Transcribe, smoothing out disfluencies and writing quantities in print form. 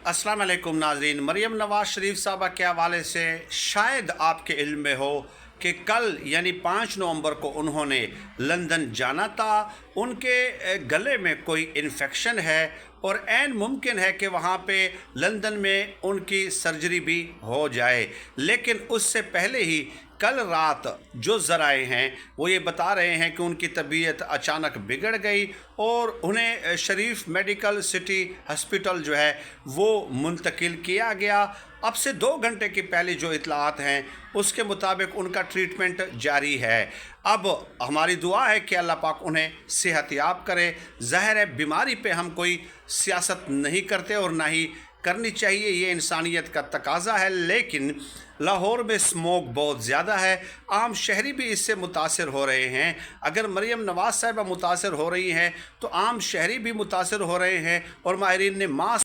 अस्सलाम वालेकुम नाज़रीन। मरियम नवाज़ शरीफ साहबा के हवाले से शायद आपके इल्म में हो कि कल यानी 5 नवंबर को उन्होंने लंदन जाना था। उनके गले में कोई इन्फेक्शन है और ऐन मुमकिन है कि वहाँ पे लंदन में उनकी सर्जरी भी हो जाए, लेकिन उससे पहले ही कल रात जो ज़राए हैं वो ये बता रहे हैं कि उनकी तबीयत अचानक बिगड़ गई और उन्हें शरीफ मेडिकल सिटी हॉस्पिटल जो है वो मुंतकिल किया गया। अब से 2 घंटे की पहले जो इतलात हैं उसके मुताबिक उनका ट्रीटमेंट जारी है। अब हमारी दुआ है कि अल्लाह पाक उन्हें सेहतयाब करे। ज़ाहिर है बीमारी पे हम कोई सियासत नहीं करते और ना ही करनी चाहिए, ये इंसानियत का तकाज़ा है, लेकिन लाहौर में स्मोक बहुत ज़्यादा है। आम शहरी भी इससे मुतासर हो रहे हैं। अगर मरियम नवाज़ साहिबा मुतासर हो रही हैं तो आम शहरी भी मुतासर हो रहे हैं और माहिरीन ने मास्क